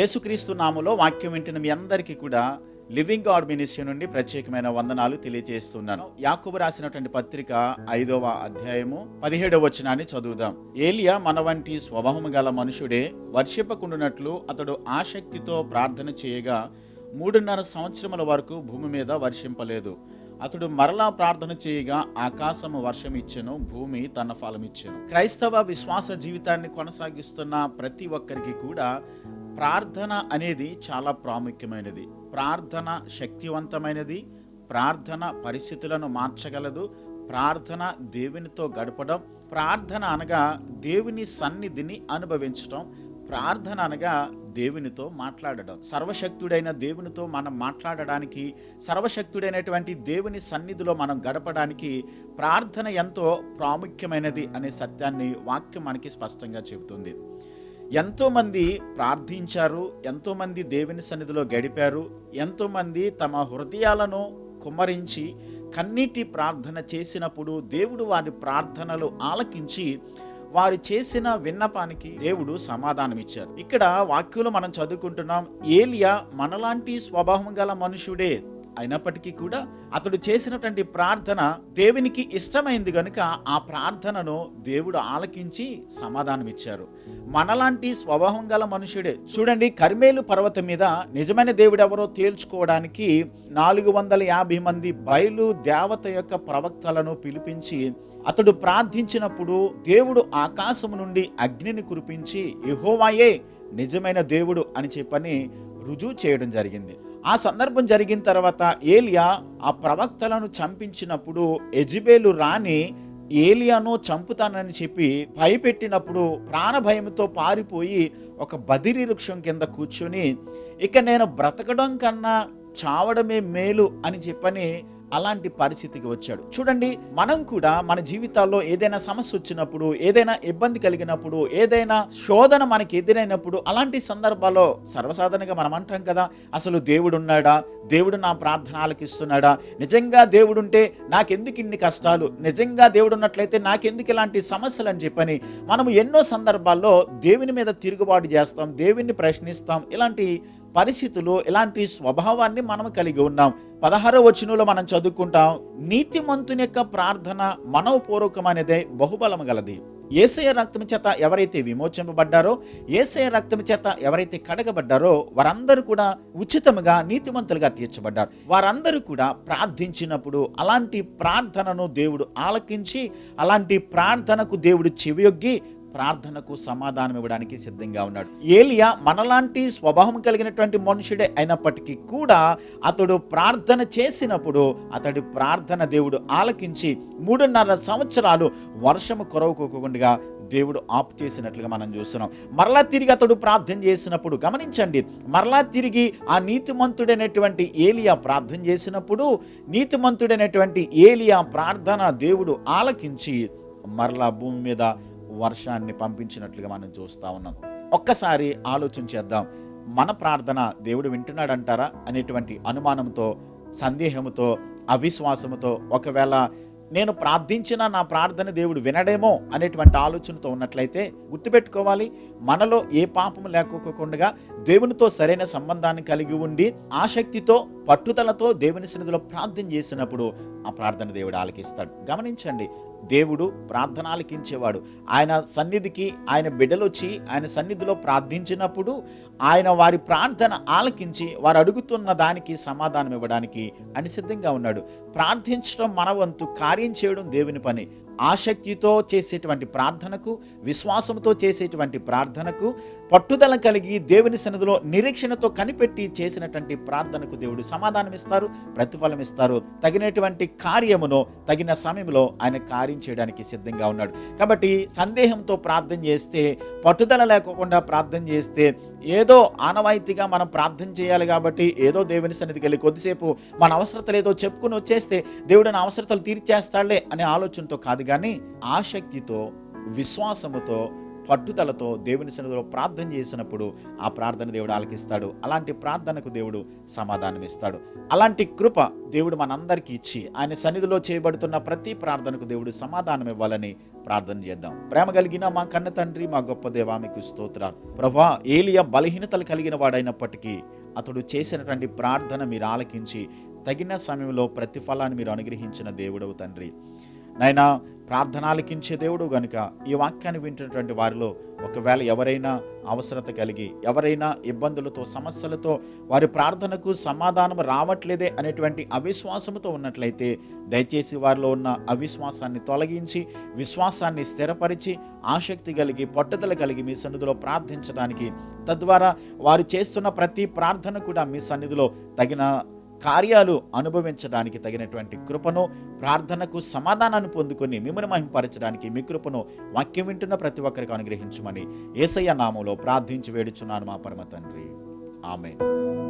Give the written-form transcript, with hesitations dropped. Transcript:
యేసుక్రీస్తు నామములో వాక్యం వింటున్న మీ అందరికీ కూడా లివింగ్ గాడ్ మినిస్ట్రీ నుండి ప్రత్యేకమైన వందనాలు తెలియజేస్తున్నాను. యాకోబు రాసినటువంటి పత్రిక 5వ అధ్యాయము 17వ వచనాన్ని చదువుదాం. ఏలియా మన వంటి స్వభావము గల మనుషుడే, వర్షింపకుండునట్లు అతడు ఆసక్తితో ప్రార్థన చేయగా 3.5 సంవత్సరముల వరకు భూమి మీద వర్షింపలేదు. అతడు మరలా ప్రార్థన చేయగా ఆకాశము వర్షం ఇచ్చెను, భూమి తన ఫలం ఇచ్చెను. క్రైస్తవ విశ్వాస జీవితాన్ని కొనసాగిస్తున్న ప్రతి ఒక్కరికి కూడా ప్రార్థన అనేది చాలా ప్రాముఖ్యమైనది. ప్రార్థన శక్తివంతమైనది. ప్రార్థన పరిస్థితులను మార్చగలదు. ప్రార్థన దేవునితో గడపడం. ప్రార్థన అనగా దేవుని సన్నిధిని అనుభవించడం. ప్రార్థన అనగా దేవునితో మాట్లాడడం. సర్వశక్తుడైన దేవునితో మనం మాట్లాడడానికి, సర్వశక్తుడైనటువంటి దేవుని సన్నిధిలో మనం గడపడానికి ప్రార్థన ఎంతో ప్రాముఖ్యమైనది అనే సత్యాన్ని వాక్యం మనకి స్పష్టంగా చెబుతుంది. ఎంతోమంది ప్రార్థించారు, ఎంతోమంది దేవుని సన్నిధిలో గడిపారు, ఎంతోమంది తమ హృదయాలను కుమ్మరించి కన్నీటి ప్రార్థన చేసినప్పుడు దేవుడు వారి ప్రార్థనలు ఆలకించి వారు చేసిన విన్నపానికి దేవుడు సమాధానం ఇచ్చారు. ఇక్కడ వాక్యంలో మనం చదువుకుంటున్నాం, ఏలియా మనలాంటి స్వభావం గల మనుషుడే అయినప్పటికీ కూడా అతడు చేసినటువంటి ప్రార్థన దేవునికి ఇష్టమైంది గనుక ఆ ప్రార్థనను దేవుడు ఆలకించి సమాధానం ఇచ్చారు. మనలాంటి స్వభావం గల మనుషుడే. చూడండి, కర్మేలు పర్వతం మీద నిజమైన దేవుడు ఎవరో తేల్చుకోవడానికి 450 మంది బయలు దేవత యొక్క ప్రవక్తలను పిలిపించి అతడు ప్రార్థించినప్పుడు దేవుడు ఆకాశము నుండి అగ్నిని కురిపించి యెహోవాయే నిజమైన దేవుడు అని చెప్పని రుజువు చేయడం జరిగింది. ఆ సందర్భం జరిగిన తర్వాత ఏలియా ఆ ప్రవక్తలను చంపించినప్పుడు యెజెబెలు రాణి ఏలియాను చంపుతానని చెప్పి భయపెట్టినప్పుడు ప్రాణభయంతో పారిపోయి ఒక బదిరి వృక్షం కింద కూర్చొని ఇక నేను బ్రతకడం కన్నా చావడమే మేలు అని చెప్పని అలాంటి పరిస్థితికి వచ్చాడు. చూడండి, మనం కూడా మన జీవితాల్లో ఏదైనా సమస్య వచ్చినప్పుడు, ఏదైనా ఇబ్బంది కలిగినప్పుడు, ఏదైనా శోధన మనకి ఎదురైనప్పుడు అలాంటి సందర్భాల్లో సర్వసాధారణంగా మనం అంటాం కదా, అసలు దేవుడు ఉన్నాడా, దేవుడు నా ప్రార్థన ఆలకిస్తున్నాడా, నిజంగా దేవుడు ఉంటే నాకెందుకు ఇన్ని కష్టాలు, నిజంగా దేవుడు ఉన్నట్లయితే నాకెందుకు ఇలాంటి సమస్యలు అని చెప్పని మనం ఎన్నో సందర్భాల్లో దేవుని మీద తిరుగుబాటు చేస్తాం, దేవుణ్ణి ప్రశ్నిస్తాం. ఇలాంటి పరిస్థితులు, ఇలాంటి స్వభావాన్ని మనం కలిగి ఉన్నాం. 16వ వచనంలో మనం చదువుకుంటాం, నీతిమంతుని యొక్క ప్రార్థన మనోపూర్వకమైనదే, బహుబలము గలది. యేసయ్య రక్తము చేత ఎవరైతే విమోచింపబడ్డారో, యేసయ్య రక్తము చేత ఎవరైతే కడగబడ్డారో వారందరూ కూడా ఉచితముగా నీతిమంతులుగా తీర్చబడ్డారు. వారందరూ కూడా ప్రార్థించినప్పుడు అలాంటి ప్రార్థనను దేవుడు ఆలకించి, అలాంటి ప్రార్థనకు దేవుడు చెవియొగ్గి ప్రార్థనకు సమాధానం ఇవ్వడానికి సిద్ధంగా ఉన్నాడు. ఏలియా మనలాంటి స్వభావం కలిగినటువంటి మనుషుడే అయినప్పటికీ కూడా అతడు ప్రార్థన చేసినప్పుడు అతడి ప్రార్థన దేవుడు ఆలకించి 3.5 సంవత్సరాలు వర్షము కురవకోకుండా దేవుడు ఆపు చేసినట్లుగా మనం చూస్తున్నాం. మరలా తిరిగి అతడు ప్రార్థన చేసినప్పుడు గమనించండి, మరలా తిరిగి ఆ నీతిమంతుడైనటువంటి ఏలియా ప్రార్థన చేసినప్పుడు నీతిమంతుడైనటువంటి ఏలియా ప్రార్థన దేవుడు ఆలకించి మరలా భూమి మీద వర్షాన్ని పంపించినట్లుగా మనం చూస్తూ ఉన్నాం. ఒక్కసారి ఆలోచన చేద్దాం, మన ప్రార్థన దేవుడు వింటున్నాడంటారా అనేటువంటి అనుమానంతో, సందేహంతో, అవిశ్వాసముతో, ఒకవేళ నేను ప్రార్థించిన నా ప్రార్థన దేవుడు వినడేమో అనేటువంటి ఆలోచనతో ఉన్నట్లయితే గుర్తుపెట్టుకోవాలి, మనలో ఏ పాపము లేకోకుండా దేవునితో సరైన సంబంధాన్ని కలిగి ఉండి ఆసక్తితో, పట్టుదలతో దేవుని సన్నిధిలో ప్రార్థన చేసినప్పుడు ఆ ప్రార్థన దేవుడు ఆలకిస్తాడు. గమనించండి, దేవుడు ప్రార్థన ఆలకించేవాడు. ఆయన సన్నిధికి ఆయన బిడ్డలు వచ్చి ఆయన సన్నిధిలో ప్రార్థించినప్పుడు ఆయన వారి ప్రార్థన ఆలకించి వారు అడుగుతున్న దానికి సమాధానం ఇవ్వడానికి ఆయన సిద్ధంగా ఉన్నాడు. ప్రార్థించడం మన వంతు, కార్యం చేయడం దేవుని పని. ఆసక్తితో చేసేటువంటి ప్రార్థనకు, విశ్వాసంతో చేసేటువంటి ప్రార్థనకు, పట్టుదల కలిగి దేవుని సన్నిధిలో నిరీక్షణతో కనిపెట్టి చేసినటువంటి ప్రార్థనకు దేవుడు సమాధానం ఇస్తారు, ప్రతిఫలం ఇస్తారు. తగినటువంటి కార్యమును తగిన సమయంలో ఆయన కార్యం చేయడానికి సిద్ధంగా ఉన్నాడు. కాబట్టి సందేహంతో ప్రార్థన చేస్తే, పట్టుదల లేకుండా ప్రార్థన చేస్తే, ఏదో ఆనవాయితీగా మనం ప్రార్థన చేయాలి కాబట్టి ఏదో దేవుని సన్నిధికి వెళ్ళి కొద్దిసేపు మన అవసరతలు ఏదో చెప్పుకుని వచ్చేస్తే దేవుడు నా అవసరతలు తీర్చేస్తాడులే అనే ఆలోచనతో కాదు, కానీ ఆసక్తితో, విశ్వాసముతో, పట్టుదలతో దేవుని సన్నిధిలో ప్రార్థన చేసినప్పుడు ఆ ప్రార్థన దేవుడు ఆలకిస్తాడు. అలాంటి ప్రార్థనకు దేవుడు సమాధానం ఇస్తాడు. అలాంటి కృప దేవుడు మనందరికీ ఇచ్చి ఆయన సన్నిధిలో చేయబడుతున్న ప్రతి ప్రార్థనకు దేవుడు సమాధానం ఇవ్వాలని ప్రార్థన చేద్దాం. ప్రేమ కలిగిన మా కన్న తండ్రి, మా గొప్ప దేవా, మీకు స్తోత్రాలు. ప్రభా, ఏలియా బలహీనతలు కలిగిన వాడైనప్పటికీ అతడు చేసినటువంటి ప్రార్థన మీరు ఆలకించి తగిన సమయంలో ప్రతిఫలాన్ని మీరు అనుగ్రహించిన దేవుడవు తండ్రి. నాయనా, ప్రార్థన ఆలకించే దేవుడు గనుక ఈ వాక్యాన్ని వింటున్నటువంటి వారిలో ఒకవేళ ఎవరైనా అవసరత కలిగి, ఎవరైనా ఇబ్బందులతో, సమస్యలతో వారి ప్రార్థనకు సమాధానం రావట్లేదే అనేటువంటి అవిశ్వాసంతో ఉన్నట్లయితే దయచేసి వారిలో ఉన్న అవిశ్వాసాన్ని తొలగించి విశ్వాసాన్ని స్థిరపరిచి ఆసక్తి కలిగి, పట్టుదల కలిగి మీ సన్నిధిలో ప్రార్థించడానికి, తద్వారా వారు చేస్తున్న ప్రతి ప్రార్థన కూడా మీ సన్నిధిలో తగిన కార్యాలు అనుభవించడానికి తగినటువంటి కృపను, ప్రార్థనకు సమాధానాన్ని పొందుకొని మిమ్మల్ని మహింపరచడానికి మీ కృపను వాక్యం వింటున్న ప్రతి ఒక్కరికి అనుగ్రహించమని యేసయ్య నామములో ప్రార్థించి వేడుచున్నాను మా పరమ తండ్రి. ఆమేన్.